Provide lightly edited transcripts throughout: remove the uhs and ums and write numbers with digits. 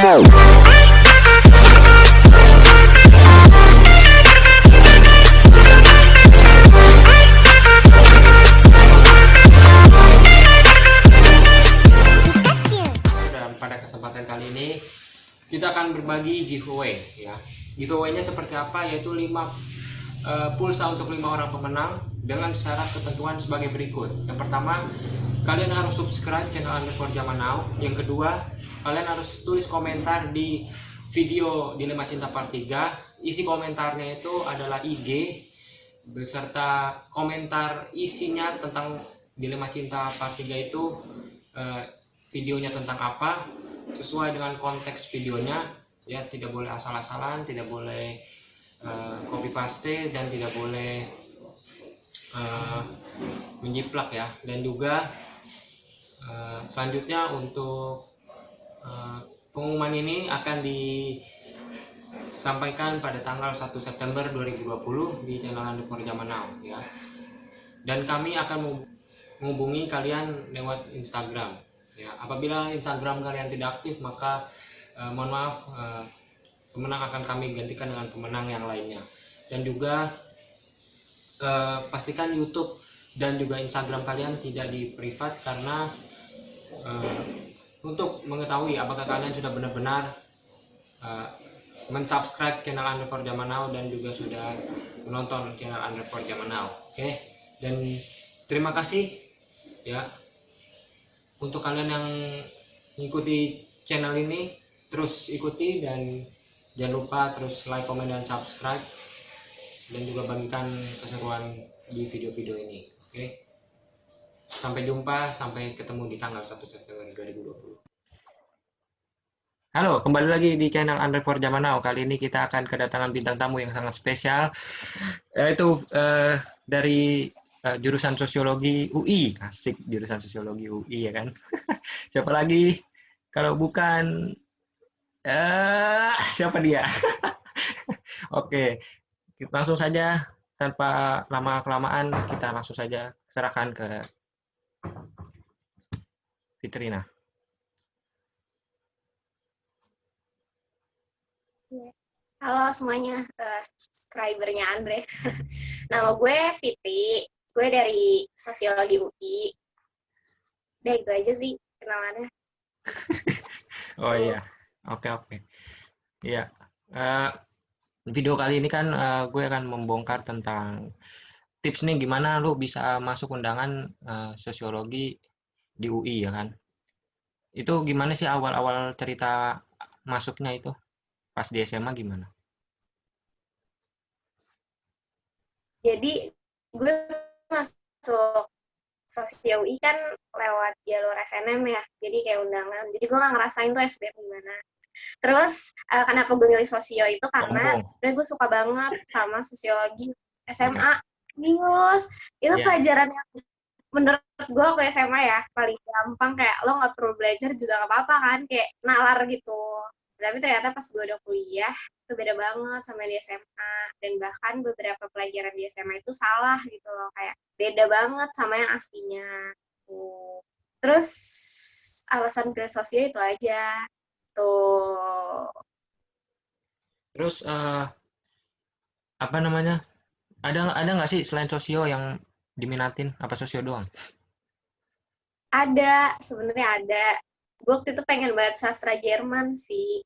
Pada kesempatan kali ini kita akan berbagi giveaway ya. Giveaway-nya seperti apa? Yaitu 5 pulsa untuk 5 orang pemenang dengan syarat ketentuan sebagai berikut. Yang pertama, kalian harus subscribe channel _Zaman_Now. Yang kedua, kalian harus tulis komentar di video Dilema Cinta Part 3. Isi komentarnya itu adalah IG beserta komentar isinya tentang Dilema Cinta Part 3 itu videonya tentang apa, sesuai dengan konteks videonya ya, tidak boleh asal-asalan, tidak boleh copy paste, dan tidak boleh menjiplak ya. Dan juga selanjutnya untuk pengumuman ini akan disampaikan pada tanggal 1 September 2020 di channel _Zaman_Now ya. Dan kami akan menghubungi kalian lewat Instagram. Ya, apabila Instagram kalian tidak aktif, maka mohon maaf, pemenang akan kami gantikan dengan pemenang yang lainnya. Dan juga pastikan YouTube dan juga Instagram kalian tidak di privat, karena untuk mengetahui apakah kalian sudah benar-benar mensubscribe channel _Zaman_Now dan juga sudah menonton channel _Zaman_Now. Oke, dan terima kasih ya. Untuk kalian yang mengikuti channel ini, terus ikuti dan jangan lupa terus like, comment, dan subscribe, dan juga bagikan keseruan di video-video ini. Oke. Sampai jumpa, sampai ketemu di tanggal 1 September 2020. Halo, kembali lagi di channel _Zaman_Now. Kali ini kita akan kedatangan bintang tamu yang sangat spesial, yaitu dari jurusan Sosiologi UI. Asik, jurusan Sosiologi UI ya kan. Siapa lagi kalau bukan siapa dia? Oke, langsung saja tanpa lama-kelamaan, kita langsung saja serahkan ke Fitrina. Halo semuanya, subscribernya Andre. Nama gue Fitri, gue dari Sosiologi UI. Udah itu aja sih kenalannya. Oh iya, oke. Iya, video kali ini kan gue akan membongkar tentang tips nih gimana lu bisa masuk undangan sosiologi di UI ya kan. Itu gimana sih awal-awal cerita masuknya itu? Pas di SMA gimana? Jadi gue masuk Sosio UI kan lewat jalur SNM ya, jadi kayak undangan. Jadi gue nggak ngerasain tuh SBM gimana. Terus kenapa gue milih sosio itu karena sebenarnya gue suka banget sama sosiologi SMA. Terus itu pelajaran yang menurut gue waktu SMA ya paling gampang, kayak lo nggak perlu belajar juga nggak apa-apa kan, kayak nalar gitu. Tapi ternyata pas gue udah kuliah itu beda banget sama di SMA, dan bahkan beberapa pelajaran di SMA itu salah gitu loh, kayak beda banget sama yang aslinya. Terus alasan pilih sosio itu aja tuh. Terus apa namanya? Ada nggak sih selain sosio yang diminatin? Apa sosio doang? Ada, sebenarnya ada. Gue waktu itu pengen banget sastra Jerman sih.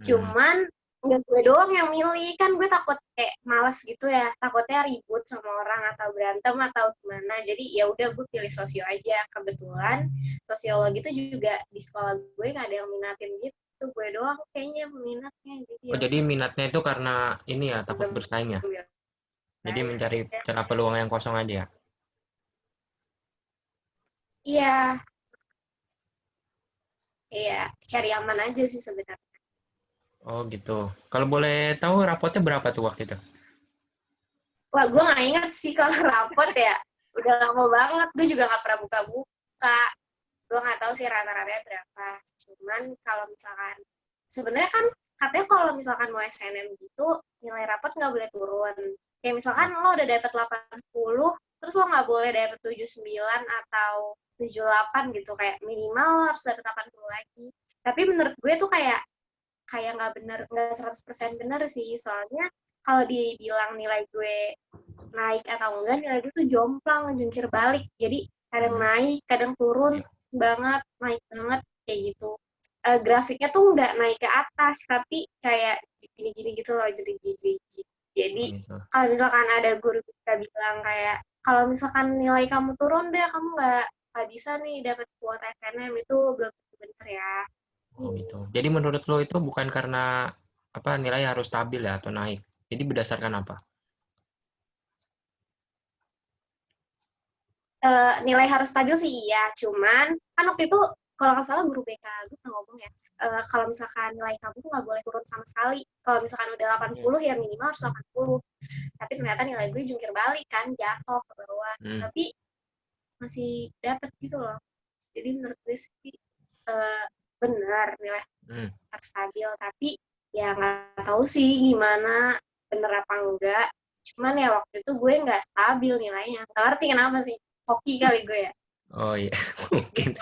Cuman nggak gue doang yang milih, kan gue takut kayak malas gitu ya, takutnya ribut sama orang atau berantem atau gimana. Jadi ya udah gue pilih sosio aja. Kebetulan sosiologi itu juga di sekolah gue nggak ada yang minatin gitu, gue doang kayaknya peminatnya. Jadi minatnya itu karena ini ya, takut bersaing ya. Jadi mencari celah peluang yang kosong aja ya. Iya, cari aman aja sih sebenarnya. Oh gitu. Kalau boleh tahu rapotnya berapa tuh waktu itu? Wah, gue nggak inget sih kalau rapot ya. Udah lama banget, gue juga nggak pernah buka-buka. Gue nggak tahu sih rata-ratanya berapa. Cuman kalau misalkan, sebenarnya kan katanya kalau misalkan mau SNM gitu, nilai rapot nggak boleh turun. Kayak misalkan lo udah dapet 80, terus lo nggak boleh dapet 79 atau 78 gitu. Kayak minimal lo harus dapet 80 lagi. Tapi menurut gue tuh kayak kayak nggak bener, nggak 100% bener sih, soalnya kalau dibilang nilai gue naik atau enggak, nilai gue tuh jomplang, jungkir balik, jadi kadang naik kadang turun banget, naik banget kayak gitu. Grafiknya tuh nggak naik ke atas tapi kayak gini-gini gitu loh, jadi jadi kalau misalkan ada guru kita bilang kayak kalau misalkan nilai kamu turun deh, kamu nggak bisa nih dapat kuota SNM, itu belum tentu benar ya. Oh gitu. Jadi menurut lo itu bukan karena apa nilai harus stabil ya atau naik. Jadi berdasarkan apa? Nilai harus stabil sih iya, cuman kan waktu itu kalau nggak salah guru BK gue pernah ngomong ya, kalau misalkan nilai kamu tuh nggak boleh turun sama sekali, kalau misalkan udah 80 ya minimal harus 80, tapi ternyata nilai gue jungkir balik kan, jatuh ke bawah, tapi masih dapet gitu loh. Jadi menurut gue sih benar nilai harus stabil, tapi ya nggak tahu sih gimana bener apa enggak, cuman ya waktu itu gue nggak stabil nilainya, nggak ngerti kenapa sih, hoki kali gue ya. Oh iya, mungkin.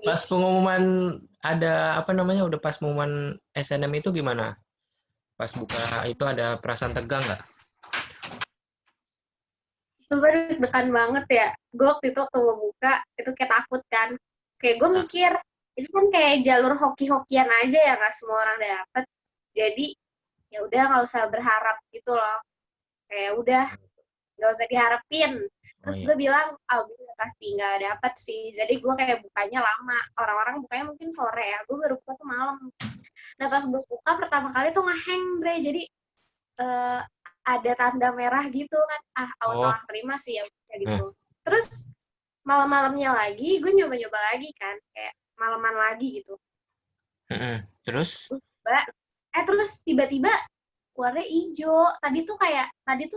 Pas pengumuman ada apa namanya, udah pas pengumuman SNM itu gimana? Pas buka itu ada perasaan tegang nggak? Itu gue deg-degan banget ya. Gue waktu itu waktu mau buka, itu kayak takut kan. Kayak gue mikir, ini kan kayak jalur hoki-hokian aja ya, nggak semua orang dapet. Jadi ya udah nggak usah berharap gitu loh. Kayak udah nggak usah diharapin. Terus gue bilang, gue pasti nggak dapet sih. Jadi gue kayak bukanya lama. Orang-orang bukanya mungkin sore ya. Gue baru buka tuh malam. Nah pas gue buka pertama kali tuh ngeheng, bre. Jadi ada tanda merah gitu kan. Auto terima sih ya gitu. Terus malam-malamnya lagi, gue nyoba-nyoba lagi kan. Kayak malaman lagi gitu. Terus? Terus tiba-tiba warnanya hijau. Tadi tuh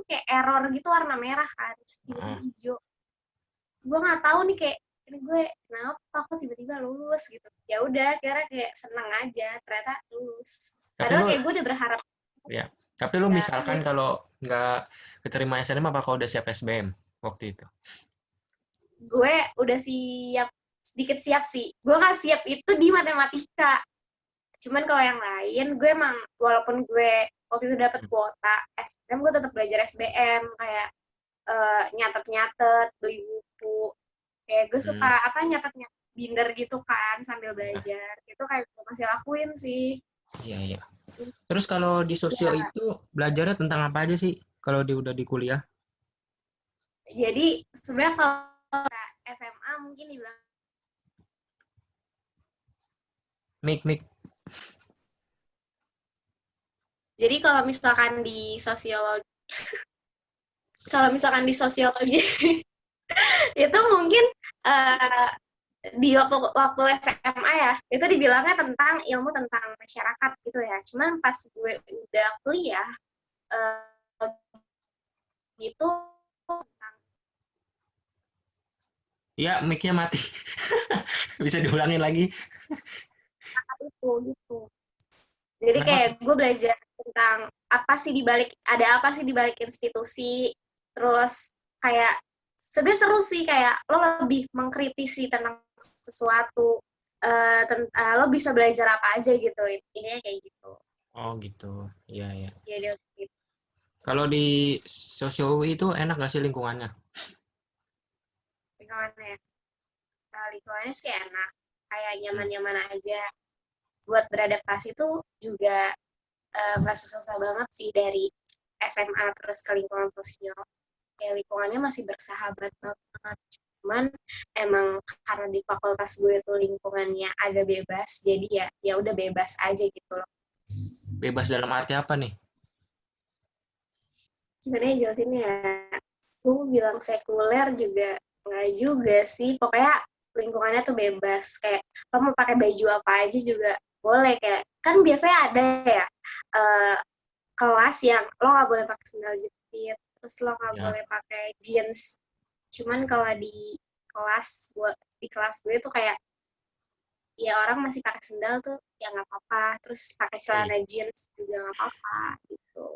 kayak error gitu, warna merah kan, terus tiba-tiba hijau. Gue nggak tahu nih, kayak ini gue kenapa kok tiba-tiba lulus gitu. Ya udah, kira kayak seneng aja, ternyata lulus. Padahal kayak gue udah berharap. Ya, tapi lu misalkan kalau nggak keterima SNM, apakah udah siap SBM waktu itu? Gue udah siap, sedikit siap sih. Gue nggak siap itu di matematika. Cuman kalau yang lain, gue emang walaupun gue waktu itu dapat kuota SBM, gue tetap belajar SBM, kayak nyatet-nyatet, beli buku. Kayak gue suka nyatet-nyatet binder gitu kan sambil belajar. Itu kayak gue masih lakuin sih. Iya, iya. Terus kalau di sosio itu belajarnya tentang apa aja sih kalau udah di kuliah? Jadi sebenarnya kalau SMA mungkin dibilang Mik. Jadi kalau misalkan di sosiologi itu mungkin di waktu SMA ya, itu dibilangnya tentang ilmu tentang masyarakat gitu ya. Cuman pas gue udah kuliah gitu tentang Iya, mic-nya mati. Bisa diulangin lagi? itu gitu. Jadi kayak gue belajar tentang ada apa sih di balik institusi, terus kayak sebenarnya seru sih, kayak lo lebih mengkritisi tentang sesuatu, lo bisa belajar apa aja gitu, intinya kayak gitu. Oh gitu, iya iya. Jadi gitu. Kalau di sosio itu enak nggak sih lingkungannya? Lingkungannya lingkungannya sih enak, kayak nyaman-nyaman aja. Buat beradaptasi tuh juga nggak susah-susah banget sih dari SMA terus ke lingkungan sosial. Ya lingkungannya masih bersahabat banget. Cuman emang karena di fakultas gue tuh lingkungannya agak bebas, jadi ya udah bebas aja gitu loh. Bebas dalam arti apa nih? Sebenarnya jelasin ya, gue bilang sekuler juga nggak juga sih. Pokoknya lingkungannya tuh bebas. Kayak lo mau pakai baju apa aja juga boleh. Kayak kan biasanya ada ya kelas yang lo nggak boleh pakai sandal jepit, terus lo nggak boleh pakai jeans. Cuman kalau di kelas gue tuh kayak ya orang masih pakai sandal tuh ya nggak apa-apa, terus pakai celana jeans juga nggak apa-apa gitu.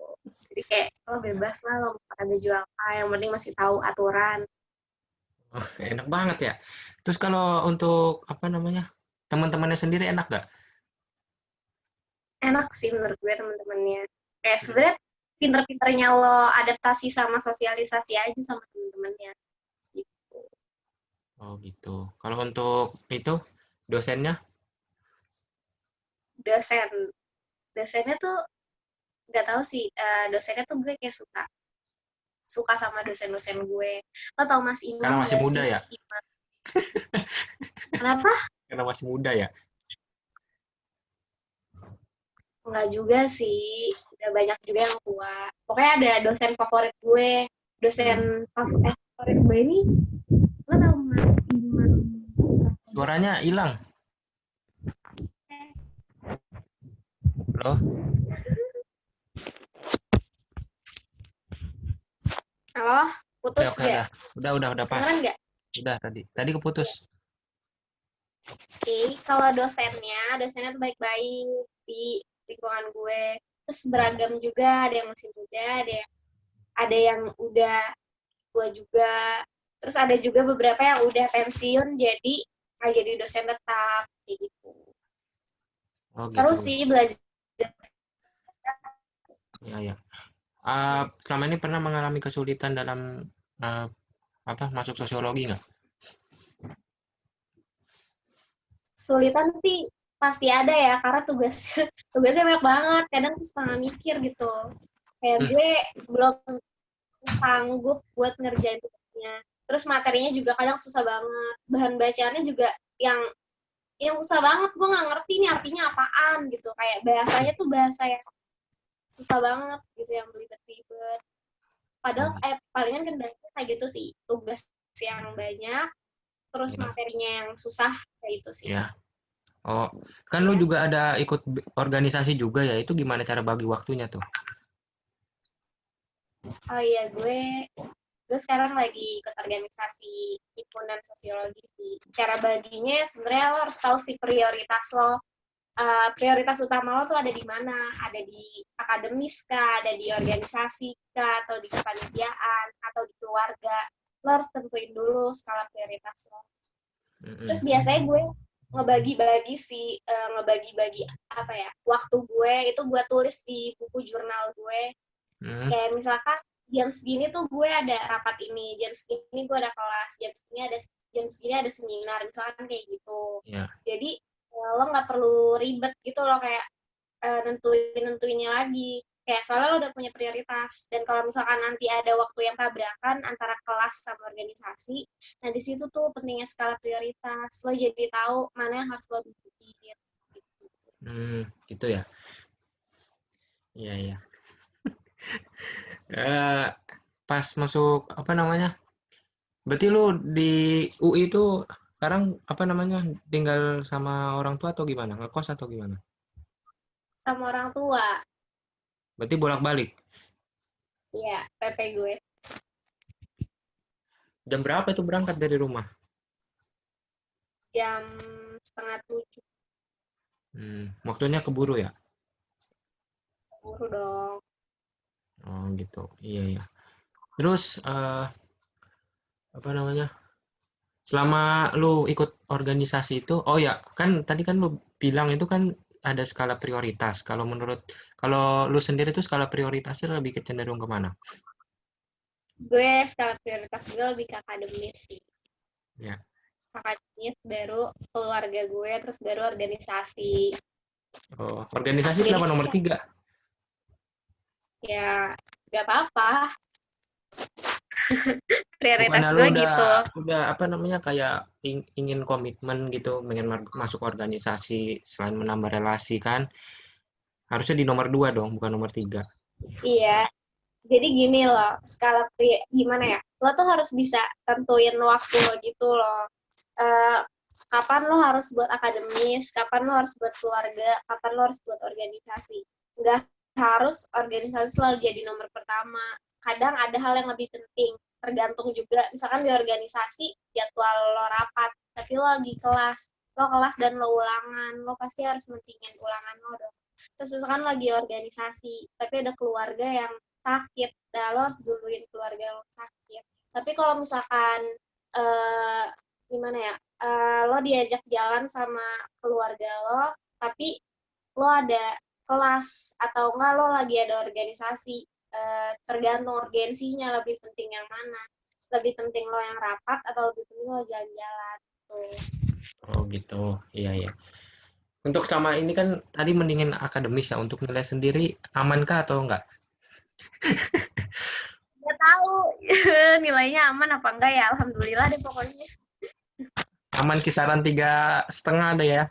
Jadi kayak lo bebas lah, lo mau pakai baju apa, yang penting masih tahu aturan. Oh, enak banget ya. Terus kalau untuk apa namanya, teman-temannya sendiri enak nggak? enak sih menurut gue teman-temannya. Kayak sebenarnya pinter-pinternya lo adaptasi sama sosialisasi aja sama teman-temannya gitu. Oh gitu. Kalau untuk itu dosennya? Dosennya tuh nggak tahu sih, dosennya tuh gue kayak suka sama dosen-dosen gue. Lo tau Mas Karena Imam masih gak muda sih? ya? Kenapa? Karena masih muda ya? Enggak juga sih, udah banyak juga yang tua. Pokoknya ada dosen favorit gue, Hmm. dosen favorit gue ini, lo tau Mas Imam? Suaranya hilang. Loh? Halo, Oke, putus oke, gak? udah pas. Kedengeran gak? Udah tadi keputus. Oke, kalau dosennya tuh baik-baik di lingkungan gue. Terus beragam juga, ada yang masih muda, ada yang udah tua juga. Terus ada juga beberapa yang udah pensiun jadi nggak jadi dosen tetap kayak gitu. Oh Seru gitu. sih belajar. Ya, ya. Selama ini pernah mengalami kesulitan dalam uh, masuk sosiologi nggak? Kesulitan sih pasti ada ya karena tugasnya banyak banget. Kadang tuh setengah mikir gitu. Kayak Hmm, gue belum sanggup buat ngerjain tugasnya. Terus materinya juga kadang susah banget. Bahan bacaannya juga yang susah banget. Gue nggak ngerti nih artinya apaan gitu. Kayak bahasanya tuh bahasa yang susah banget gitu, yang belibet-belibet. oh Padahal gitu. palingan kendalanya kayak gitu sih, tugas yang banyak, terus Ya, materinya yang susah kayak itu sih. ya. Oh, kan lu Ya. juga ada ikut organisasi juga ya. Itu gimana cara bagi waktunya tuh? Oh iya, gue sekarang lagi ikut organisasi himpunan sosiologi sih. Cara baginya sebenarnya lo harus tahu sih prioritas lo. Prioritas utama lo tuh ada di mana? Ada di akademis kah, ada di organisasi kah, atau di kepanitiaan, atau di keluarga. Lo harus tentuin dulu skala prioritas lo. Terus Mm-mm. biasanya gue ngebagi-bagi sih, ngebagi-bagi apa ya, waktu gue itu gue tulis di buku jurnal gue. Hmm, Kayak misalkan jam segini tuh gue ada rapat ini, jam segini gue ada kelas, jam segini ada seminar, misalkan kayak gitu. ya. Jadi lo nggak perlu ribet gitu loh, kayak nentuinnya lagi. Kayak soalnya lo udah punya prioritas. Dan kalau misalkan nanti ada waktu yang tabrakan antara kelas sama organisasi, nah di situ tuh pentingnya skala prioritas. Lo jadi tahu mana yang harus lo bikin. Gitu ya. Iya, iya. Eh, Pas masuk apa namanya? Berarti lu di UI itu sekarang apa namanya? Tinggal sama orang tua atau gimana? Ngekos atau gimana? Sama orang tua, Berarti bolak-balik. ya PP gue. Jam berapa itu berangkat dari rumah? Jam setengah 7, Waktunya keburu ya? buru dong. Oh gitu. Iya, iya. Terus apa namanya? Selama lu ikut organisasi itu, oh ya, kan tadi kan lu bilang itu kan ada skala prioritas. Kalau lu sendiri tuh skala prioritasnya lebih cenderung kemana? Gue skala prioritas gue lebih ke akademis sih. Ya. Akademis, baru keluarga gue, terus baru organisasi. Oh, organisasi Jadi kenapa nomor 3? ya gak apa-apa, Bukannya prioritas lu gue udah gitu. apa namanya kayak ingin komitmen gitu, pengen masuk organisasi selain menambah relasi kan? Harusnya di nomor 2 dong, bukan nomor 3. Iya, jadi gini loh, gimana ya, lo tuh harus bisa tentuin waktu lo gitu loh. Eh, Kapan lo harus buat akademis, kapan lo harus buat keluarga, kapan lo harus buat organisasi. Nggak harus organisasi selalu jadi nomor pertama. Kadang ada hal yang lebih penting, tergantung juga. Misalkan di organisasi jadwal lo rapat, tapi lo lagi kelas dan lo ulangan, lo pasti harus mentingin ulangan lo dong. Terus misalkan lagi organisasi, tapi ada keluarga yang sakit, nah lo harus duluin keluarga lo sakit. Tapi kalau misalkan eh, gimana ya, lo diajak jalan sama keluarga lo, tapi lo ada kelas atau enggak lo lagi ada organisasi, tergantung urgensinya lebih penting yang mana, lebih penting lo yang rapat atau lebih penting lo jalan-jalan tuh. Oh gitu, iya ya. Untuk sama ini kan tadi mendingin akademis ya. Untuk nilai sendiri amankah atau enggak? Nggak tahu nilainya aman apa enggak ya, alhamdulillah deh pokoknya. Aman kisaran 3,5 ada ya.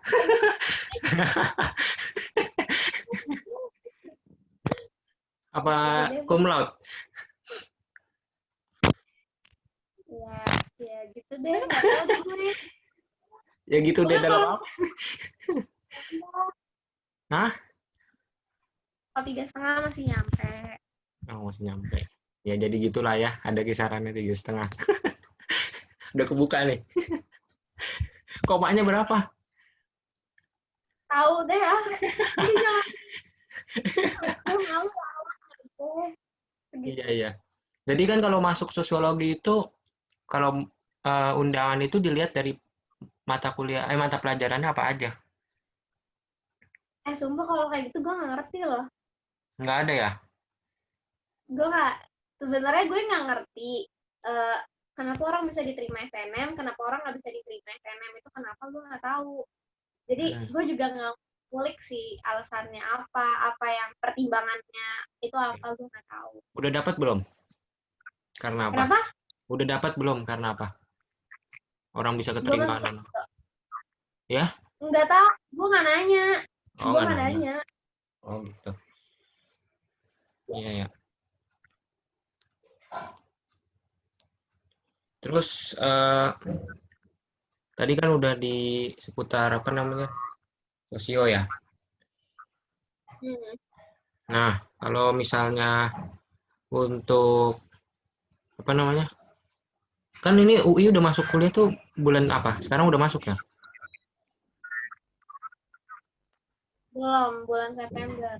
Apa Gitu deh cum laude? ya, ya gitu deh, nggak tahu deh gue. Ya gitu deh Pokoknya dalam kalau apa? Hah? 3,5 masih nyampe. Oh, masih nyampe. Ya jadi gitulah ya, ada kisarannya 3,5. Udah kebuka nih. Komanya berapa? Tahu deh ah, udah jangan, gue malu deh Iya, segitu. iya. Jadi kan kalau masuk sosiologi itu, kalau undangan itu dilihat dari mata pelajarannya apa aja? Sumpah kalau kayak gitu gue nggak ngerti loh. Nggak ada ya? Gue nggak, sebenarnya gue nggak ngerti eh, kenapa orang bisa diterima SNM, kenapa orang nggak bisa diterima SNM, itu kenapa gue nggak tahu. Jadi Hmm. gue juga nggak ngulik sih alasannya apa yang pertimbangannya itu apa, gue nggak tahu. Udah dapat belum? Karena apa? Kenapa? Udah dapat belum? Karena apa? Orang bisa Gue keterima masih dan ya? nggak tahu, gue nggak nanya, Oh, gue nggak nggak nanya. nanya. Oh, gitu. Iya, ya. Terus tadi kan udah di seputar apa namanya? Sosio ya. Hmm. Nah, kalau misalnya untuk apa namanya? Kan ini UI udah masuk kuliah tuh bulan apa? Sekarang udah masuk ya? Belum, bulan September.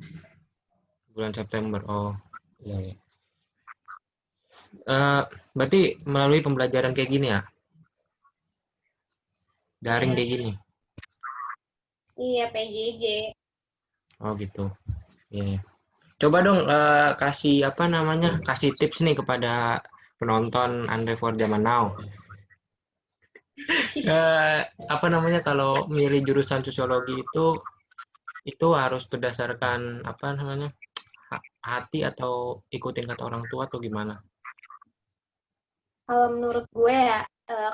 Bulan September. Oh, iya, iya. Berarti melalui pembelajaran kayak gini ya? Daring Iya, kayak gini. iya PJJ. Oh, gitu. Iya, iya. Coba dong kasih apa namanya? Kasih tips nih kepada penonton Andre for Zaman Now. Apa namanya kalau milih jurusan sosiologi itu harus berdasarkan apa namanya? Hati atau ikutin kata orang tua atau gimana? Kalau menurut gue ya,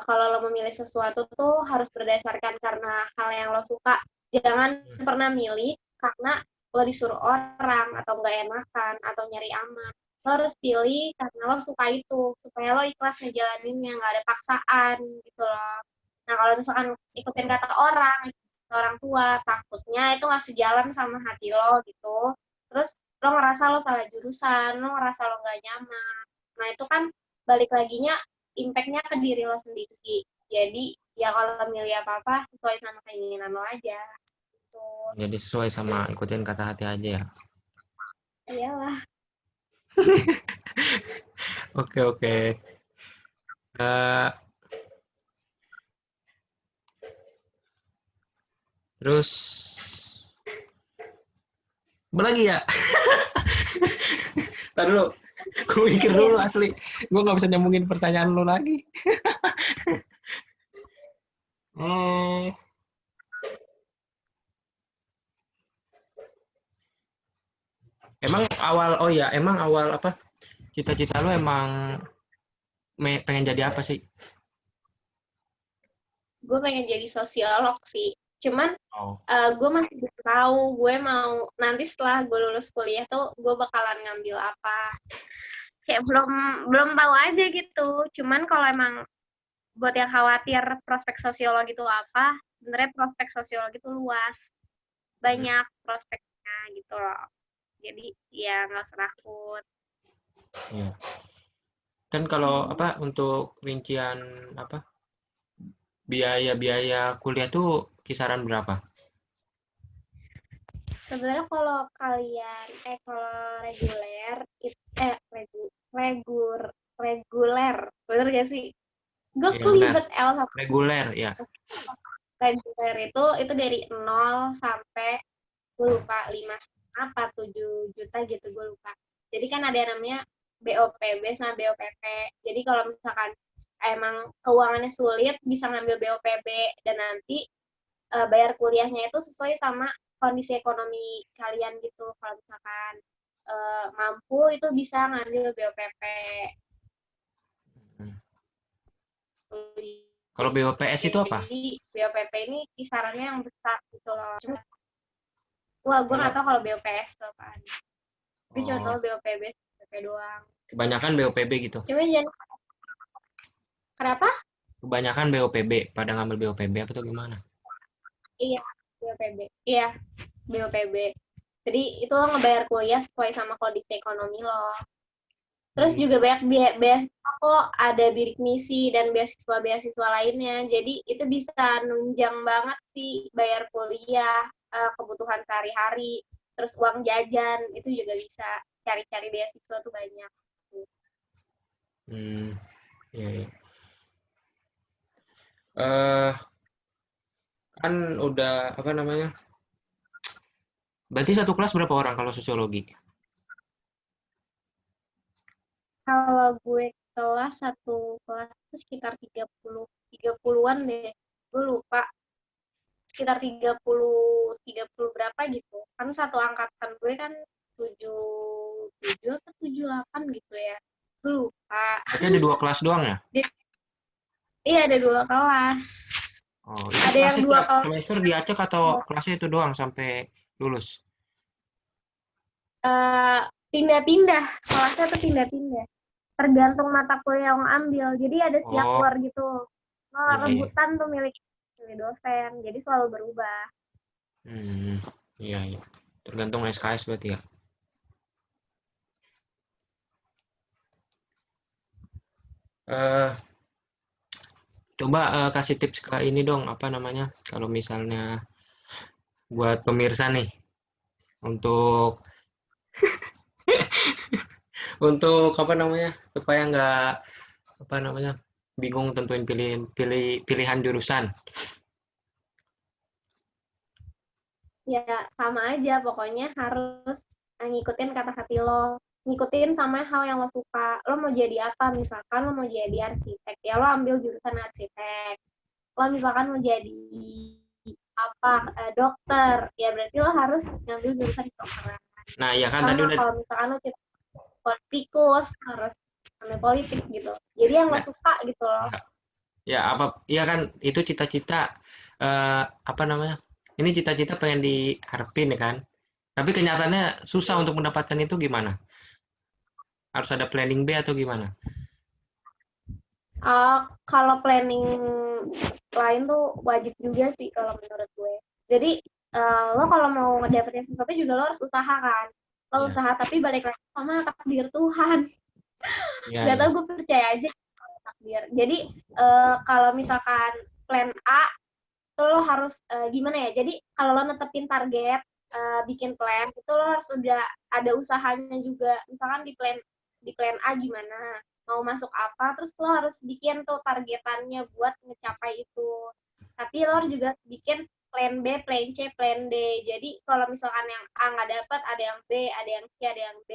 kalau lo memilih sesuatu tuh harus berdasarkan karena hal yang lo suka. Jangan pernah milih karena lo disuruh orang atau nggak enakan atau nyari aman. Lo harus pilih karena lo suka itu, supaya lo ikhlas ngejalaninnya, nggak ada paksaan gitu loh. Nah kalau misalkan ikutin kata orang, ikutin orang tua, takutnya itu nggak sejalan sama hati lo gitu. Terus lo ngerasa lo salah jurusan, lo ngerasa lo nggak nyaman. Nah itu kan balik laginya impact-nya ke diri lo sendiri. Jadi ya kalau milih apa-apa sesuai sama keinginan lo aja. Tuh, Jadi sesuai sama ikutin kata hati aja ya. iyalah. Oke, oke. Eh, terus apa lagi ya? Ntar dulu, gue mikir dulu asli. Gue nggak bisa nyambungin pertanyaan lu lagi. Hmm, emang awal apa? Cita-cita lu emang pengen jadi apa sih? Gue pengen jadi sosiolog sih. Cuman Oh, gue masih belum tahu gue mau nanti setelah gue lulus kuliah tuh gue bakalan ngambil apa. Kayak belum belum tahu aja gitu. Cuman kalau emang buat yang khawatir prospek sosiologi itu apa, sebenarnya prospek sosiologi itu luas, hmm, banyak prospeknya gitu loh. Jadi ya nggak usah takut. iya. Kan kalau apa untuk rincian apa biaya-biaya kuliah tuh kisaran berapa? Sebenarnya kalau kalian kalau reguler reguler, bener gak sih? Gue Iya benar, kelibet L sama reguler ya. reguler itu dari 0 sampai gue lupa 5 apa 7 juta gitu, gue lupa. Jadi kan ada yang namanya BOPB sama BOPP. Jadi kalau misalkan emang keuangannya sulit bisa ngambil BOPB, dan nanti bayar kuliahnya itu sesuai sama kondisi ekonomi kalian gitu. Kalau misalkan mampu itu bisa ngambil BOPP. Kalau BOPS itu apa? Jadi BOPP ini kisarannya yang besar gitu loh. Wah, gue nggak Kalau tahu kalau BOPS itu apaan. Gue cuma tahu oh, BOPB, BOPP doang. kebanyakan BOPB gitu. Cuma jangan, kenapa? Kebanyakan BOPB, pada ngambil BOPB apa tuh gimana? Iya, BOPB. Iya, BOPB. Jadi itu lo ngebayar kuliah sesuai sama kondisi ekonomi lo. Terus juga banyak beasiswa kok, ada bidik misi dan beasiswa-beasiswa lainnya. Jadi itu bisa nunjang banget sih bayar kuliah, kebutuhan sehari-hari, terus uang jajan itu juga bisa. Cari-cari beasiswa tuh banyak. Iya, iya. Eh, kan udah apa namanya? Berarti satu kelas berapa orang kalau sosiologi? Kalau gue kelas satu kelas itu sekitar 30-an deh. Gue lupa, sekitar 30 berapa gitu. Kan satu angkatan gue kan 77 atau 78 gitu ya. Gue lupa. Berarti ada 2 kelas doang ya? Iya, ada 2 kelas. Oh, itu Ada yang kelasnya 2 tiap kelas. semester diacak atau kelasnya itu doang sampai lulus? Pindah-pindah. Kelasnya tuh pindah-pindah. Tergantung mata kuliah yang ambil. Jadi ada siap Oh, keluar gitu. Oh, iya, iya. rebutan tuh milih dosen. Jadi selalu berubah. Hmm, iya, iya. Tergantung SKS berarti ya. Eh, coba kasih tips ke ini dong, apa namanya? Kalau misalnya buat pemirsa nih, untuk untuk apa namanya? Supaya nggak apa namanya? Bingung tentuin pilihan jurusan. Ya sama aja, pokoknya harus ngikutin kata hati lo, ngikutin sama hal yang lo suka. Lo mau jadi apa? Misalkan lo mau jadi arsitek, ya lo ambil jurusan arsitek. Lo misalkan mau jadi apa, dokter, ya berarti lo harus ngambil jurusan kedokteran. Nah, ya kan tadi Sama udah kalau misalkan lo cita politikus, harus ambil politik gitu. Jadi yang lo nah, suka gitu loh. ya, ya apa ya kan itu cita-cita apa namanya? Ini cita-cita pengen diharapin ya kan? Tapi kenyataannya susah untuk mendapatkan itu gimana? Harus ada planning B atau gimana? Kalau planning lain tuh wajib juga sih kalau menurut gue. Jadi lo kalau mau ngedapetin sesuatu juga lo harus usaha kan. Lo Ya, usaha, tapi balik lagi sama takdir Tuhan. ya, Gak ya. tau, gue percaya aja sama takdir. Jadi kalau misalkan plan A tuh lo harus gimana ya? Jadi kalau lo netepin target, bikin plan itu lo harus udah ada usahanya juga. Misalkan di plan A gimana, mau masuk apa, terus lo harus bikin tuh targetannya buat ngecapai itu. Tapi lo harus juga bikin plan B, plan C, plan D. Jadi kalau misalkan yang A nggak dapat, ada yang B, ada yang C, ada yang D.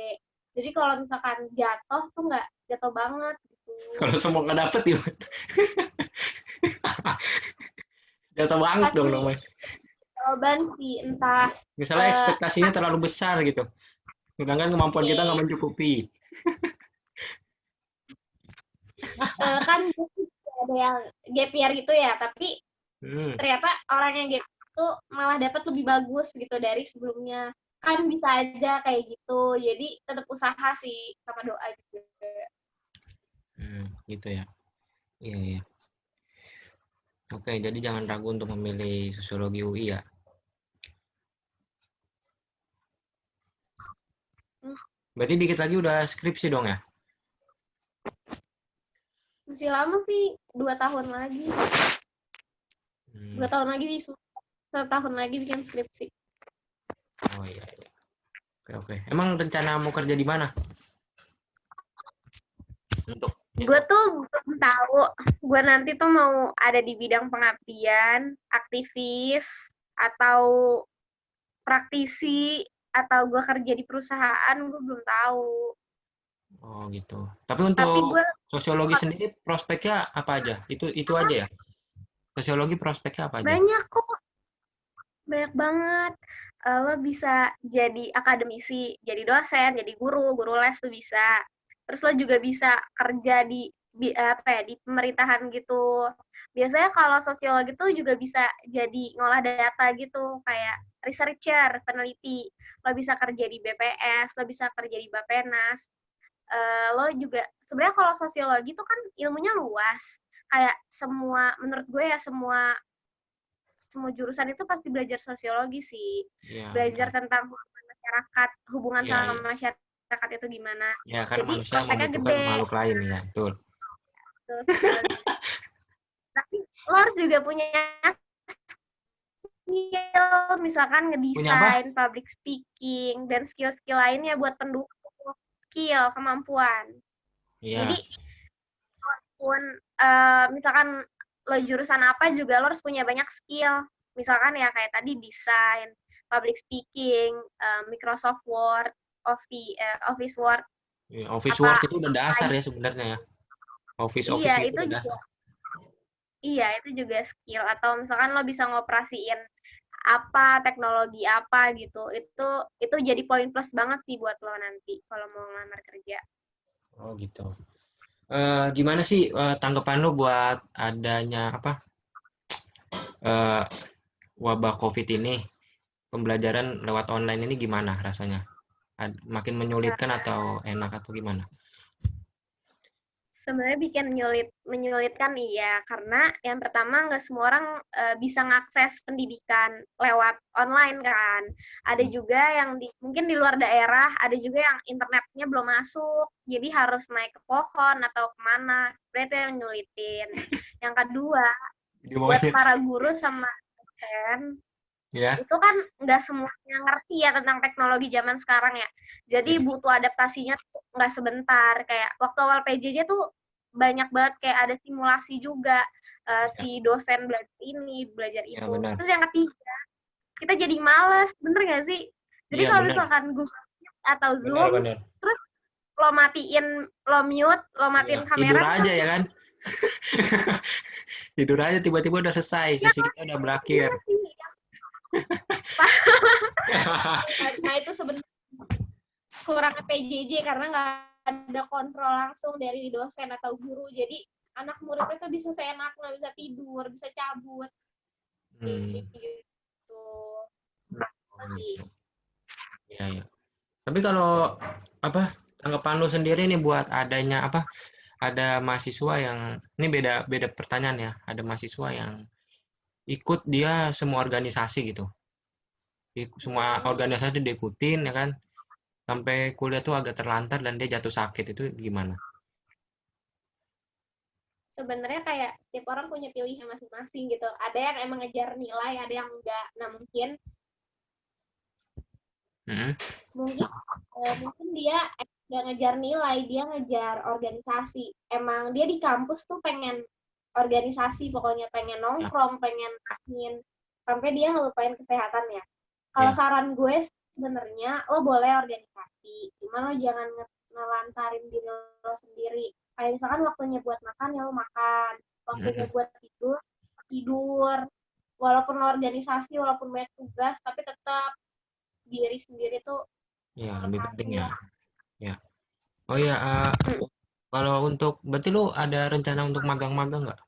Jadi kalau misalkan jatuh tuh nggak jatuh banget gitu. Kalau semua nggak dapet ya jatuh banget dong Pasti namanya. jawaban sih, entah Misalnya ekspektasinya kan, terlalu besar gitu. Sedangkan kemampuan kita nggak mencukupi. kan ada yang gap year gitu ya, tapi Hmm, ternyata orang yang gap itu malah dapat lebih bagus gitu dari sebelumnya. Kan bisa aja kayak gitu. Jadi tetap usaha sih sama doa juga. gitu ya. Iya, iya. Oke, jadi jangan ragu untuk memilih sosiologi UI ya. Hmm, Berarti dikit lagi udah skripsi dong ya? Masih lama sih, 2 tahun lagi. Hmm, 2 tahun lagi wisuda, 1 tahun lagi bikin skripsi. oh iya, iya. Oke, oke. Emang rencana mau kerja di mana? Untuk Gue tuh belum tahu. Gue nanti tuh mau ada di bidang pengabdian, aktivis, atau praktisi atau gue kerja di perusahaan, gue belum tahu. Oh gitu. Tapi Tapi gue untuk sosiologi sendiri prospeknya apa aja? Itu aja ya? Sosiologi prospeknya apa aja? banyak kok, banyak banget. Lo bisa jadi akademisi, jadi dosen, jadi guru les tuh bisa. Terus lo juga bisa kerja di pemerintahan gitu. Biasanya kalau sosiologi tuh juga bisa jadi ngolah data gitu, kayak researcher, peneliti. Lo bisa kerja di BPS, lo bisa kerja di Bappenas. Lo juga sebenarnya kalau sosiologi tuh kan ilmunya luas. Kayak menurut gue ya semua semua jurusan itu pasti belajar sosiologi sih. Iya, Belajar benar. tentang hubungan Iya, sama iya. masyarakat itu gimana. Ya, karena Jadi manusia prospeknya membutuhkan gede makhluk lain ya, betul. tuh sekali. Tapi lo harus juga punya skill, misalkan Punya apa? ngedesain, public speaking, dan skill-skill lainnya buat pendukung skill, kemampuan. Iya, Jadi pun misalkan lo jurusan apa juga lo harus punya banyak skill. Misalkan ya kayak tadi desain, public speaking, Microsoft Word, Office Word, iya, Office apa Word itu udah dasar lain. ya sebenarnya ya. Office Iya, Office itu itu udah juga dasar. skill atau misalkan lo bisa ngoperasiin apa teknologi apa gitu. Itu jadi poin plus banget sih buat lo nanti kalau mau ngelamar kerja. Oh gitu. Gimana sih tanggapan lu buat adanya apa eh, wabah COVID ini? Pembelajaran lewat online ini gimana rasanya? Makin menyulitkan atau enak atau gimana? Sebenarnya bikin menyulitkan iya, karena yang pertama nggak semua orang bisa ngakses pendidikan lewat online kan. Ada juga yang mungkin di luar daerah, ada juga yang internetnya belum masuk, jadi harus naik ke pohon atau kemana. Berarti yang nyulitin. Yang kedua, Di buat monyet. para guru sama dosen, Ya, itu kan nggak semuanya ngerti ya tentang teknologi zaman sekarang ya. ya, Jadi butuh adaptasinya tuh nggak sebentar. Kayak waktu awal PJJ tuh banyak banget kayak ada simulasi juga. ya, Si dosen belajar ini, belajar ya itu. benar. Terus yang ketiga, kita jadi males, bener nggak sih? Jadi Iya kalau benar, misalkan Google Meet atau benar Zoom, benar. terus lo mute, lo Iya, matiin tidur kamera, terus aja ya kan? Tidur aja tiba-tiba udah selesai, ya sesi kita udah itu berakhir. gimana sih? Nah itu sebenarnya kurang PJJ karena nggak ada kontrol langsung dari dosen atau guru. Jadi anak muridnya tuh bisa seenaknya, bisa tidur, bisa cabut Hmm, gitu. oh gitu. Iya, ya. Tapi kalau apa tanggapan lu sendiri nih buat adanya apa? Ada mahasiswa yang ini beda beda pertanyaan ya. Ada mahasiswa yang ikut dia semua organisasi gitu. Semua Hmm. organisasi diikutin ya kan. Sampai kuliah tuh agak terlantar dan dia jatuh sakit itu gimana? Sebenarnya kayak setiap orang punya pilihan masing-masing gitu. Ada yang emang ngejar nilai, ada yang enggak. Nah Hmm, mungkin dia nggak ngejar nilai, dia ngejar organisasi. Emang dia di kampus tuh pengen organisasi, pokoknya pengen ya, nongkrong, pengen main, sampai dia ngelupain kesehatannya. Kalau ya, saran gue sebenarnya lo boleh organisasi, cuman lo jangan ngelantarin diri lo sendiri. Kayak misalkan waktunya buat makan ya lo makan, waktunya mm, buat tidur tidur. Walaupun lo organisasi, walaupun banyak tugas, tapi tetap diri sendiri tuh ya nomor lebih penting satu ya. lah. Ya. Oh ya, kalau untuk berarti lu ada rencana untuk magang-magang nggak?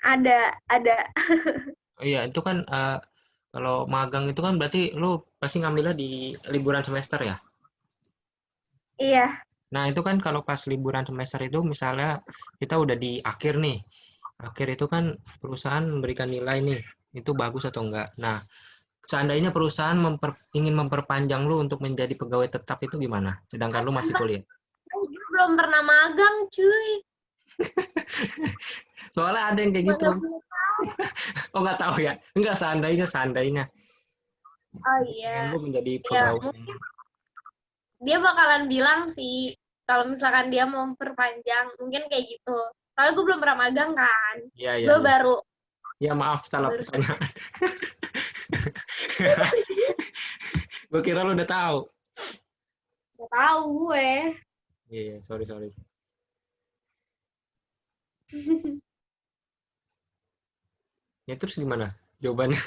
Ada. Oh iya, itu kan kalau magang itu kan berarti lu pasti ngambilnya di liburan semester ya? Iya. Nah, itu kan kalau pas liburan semester itu misalnya kita udah di akhir nih. Akhir itu kan perusahaan memberikan nilai nih, itu bagus atau enggak. Nah, seandainya perusahaan ingin memperpanjang lu untuk menjadi pegawai tetap itu gimana? Sedangkan lu masih kuliah. Gue belum pernah magang, cuy. Soalnya ada yang kayak gitu. Mana belum. Oh, nggak tahu ya. Enggak, seandainya, seandainya. Oh Pengen iya. lu menjadi Ya, pegawai. mungkin dia bakalan bilang sih kalau misalkan dia mau memperpanjang, mungkin kayak gitu. Kalau gue belum pernah magang kan. Iya, iya, Gue iya. baru Ya, maaf, salah baru pertanyaan. Gue kira lu udah tahu. Gak tahu gue. Iya, sorry. Ya terus gimana jawabannya?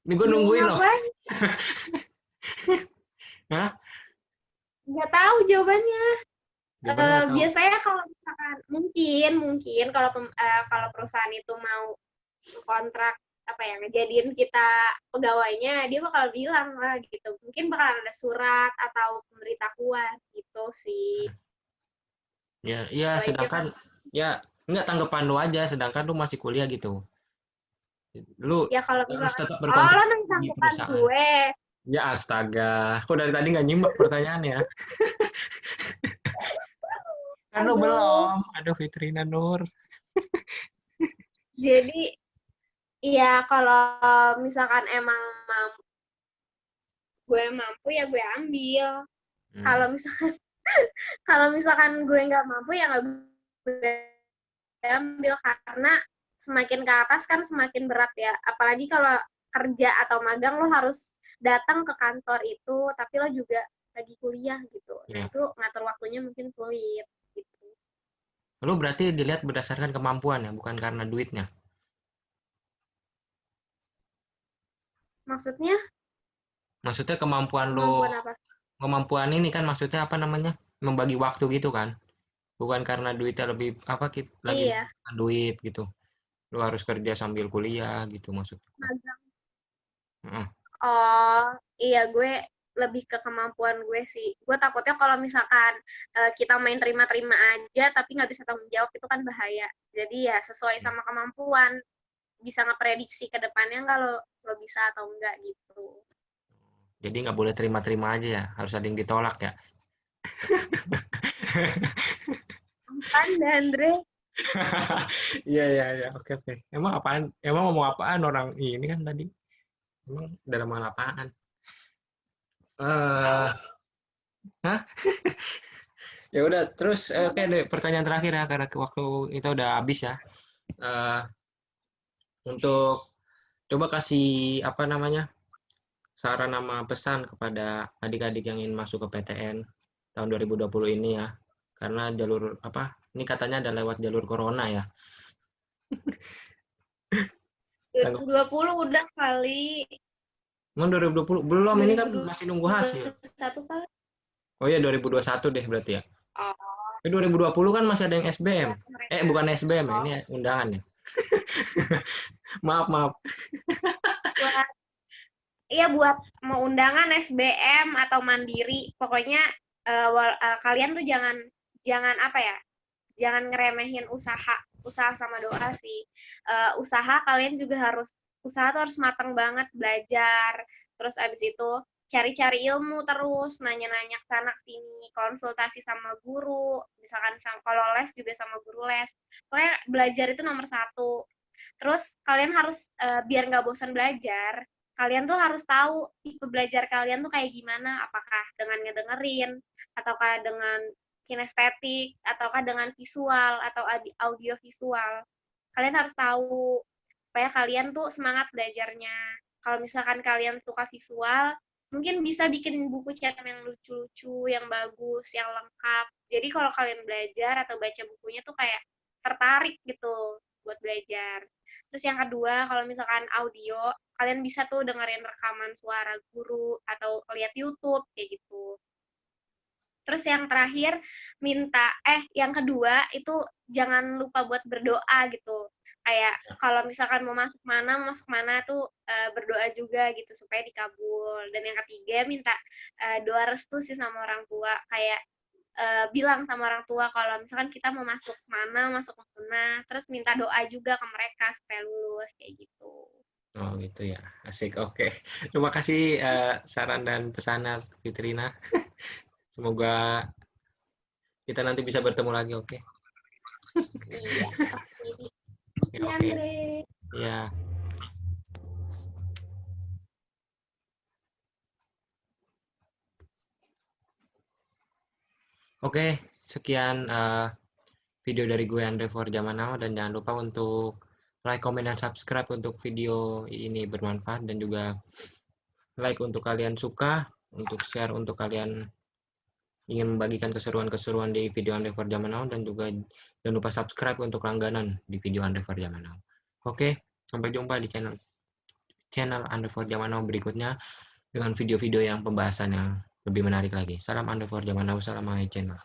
Ini gue Bingung nungguin loh. apa? Hah? Nggak tahu jawabannya. Jawabannya nggak tahu. Biasanya kalau misalkan mungkin kalau perusahaan itu mau kontrak apa ya ngejadiin kita pegawainya, dia bakal bilang lah gitu. Mungkin bakal ada surat atau pemberitahuan gitu sih. Ya, Itu aja kan. sedangkan ya nggak tanggapan lu aja, sedangkan lu masih kuliah gitu. Lu Ya kalau harus misalkan, tetap oh lo berkontribusi nanya di tanggapan perusahaan. gue. Ya astaga, kok dari tadi nggak nyimak pertanyaannya? Kan lu Aduh. belum. Aduh, Fitrina Nur. Jadi ya kalau misalkan emang gue mampu ya gue ambil. Hmm. Kalau misalkan kalau misalkan gue nggak mampu ya nggak gue ambil, karena semakin ke atas kan semakin berat ya. Apalagi kalau kerja atau magang lo harus datang ke kantor itu, tapi lo juga lagi kuliah gitu. Nah Ya. itu ngatur waktunya mungkin sulit gitu. Lu berarti dilihat berdasarkan kemampuan ya, bukan karena duitnya. Maksudnya Maksudnya kemampuan lu, kemampuan apa? kemampuan ini kan maksudnya apa namanya? Membagi waktu gitu kan. Bukan karena duitnya lebih apa lagi Iya, membutuhkan duit gitu. Lu harus kerja sambil kuliah gitu maksudnya. magang. Heeh. Oh, iya gue lebih ke kemampuan gue sih. Gue takutnya kalau misalkan kita main terima-terima aja tapi nggak bisa tanggung jawab itu kan bahaya. Jadi ya sesuai sama kemampuan, bisa ngeprediksi ke depannya nggak lo bisa atau enggak gitu. Jadi nggak boleh terima-terima aja ya, harus ada yang ditolak ya. Kan Andre, Iya, oke. Emang apaan? Emang ngomong apaan orang ini kan tadi? Emang dalam hal apaan? Eh, hah? Ya udah, terus oke deh pertanyaan terakhir ya karena waktu kita udah habis ya. Eh, untuk coba kasih apa namanya saran sama pesan kepada adik-adik yang ingin masuk ke PTN tahun 2020 ini ya. Karena jalur apa? Ini katanya ada lewat jalur corona ya. Tanggal 2020 udah kali. emang 2020 belum ini kan masih nunggu hasil. 2021 kali. Oh iya 2021 deh berarti ya. Oh, 2020 kan masih ada yang SBM. buat mereka. Bukan SBM ya, Oh, ini undangan ya. Maaf. buat iya buat mau undangan SBM atau mandiri, pokoknya kalian tuh jangan jangan apa ya, jangan ngeremehin usaha sama doa sih. Usaha kalian juga usaha tuh harus matang banget, belajar, terus abis itu cari-cari ilmu terus, nanya-nanya ke sana sini, konsultasi sama guru, misalkan kalau les juga sama guru les. Pokoknya belajar itu nomor satu. Terus kalian harus biar nggak bosan belajar, kalian tuh harus tahu tipe belajar kalian tuh kayak gimana, apakah dengan ngedengerin, ataukah dengan kinestetik, ataukah dengan visual atau audio visual. Kalian harus tahu supaya kalian tuh semangat belajarnya. Kalau misalkan kalian suka visual, mungkin bisa bikin buku cetak yang lucu-lucu, yang bagus, yang lengkap. Jadi kalau kalian belajar atau baca bukunya tuh kayak tertarik gitu buat belajar. Terus yang kedua, kalau misalkan audio, kalian bisa tuh dengerin rekaman suara guru atau lihat YouTube kayak gitu. Terus yang terakhir yang kedua itu jangan lupa buat berdoa gitu. Kayak kalau misalkan mau masuk mana tuh berdoa juga gitu supaya dikabul. Dan yang ketiga minta doa restu sih sama orang tua. Kayak bilang sama orang tua kalau misalkan kita mau masuk mana, terus minta doa juga ke mereka supaya lulus kayak gitu. Oh gitu ya, asik. Oke, terima kasih saran dan pesannya Fitrina. Semoga kita nanti bisa bertemu lagi. Oke, Iya, oke. ya, Iya, oke, Andre. ya. Oke, sekian video dari gue Andre for Zaman Now dan jangan lupa untuk like, comment, dan subscribe untuk video ini bermanfaat, dan juga like untuk kalian suka, untuk share untuk kalian ingin membagikan keseruan-keseruan di video Unrefer Zaman Now, dan juga jangan lupa subscribe untuk langganan di video Unrefer Zaman Now. Oke, sampai jumpa di channel Unrefer Zaman Now berikutnya dengan video-video yang pembahasan yang lebih menarik lagi. Salam Unrefer Zaman Now, salam my channel.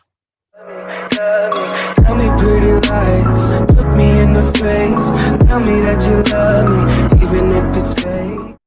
Tell me pretty lies, look me in the face. Tell me that you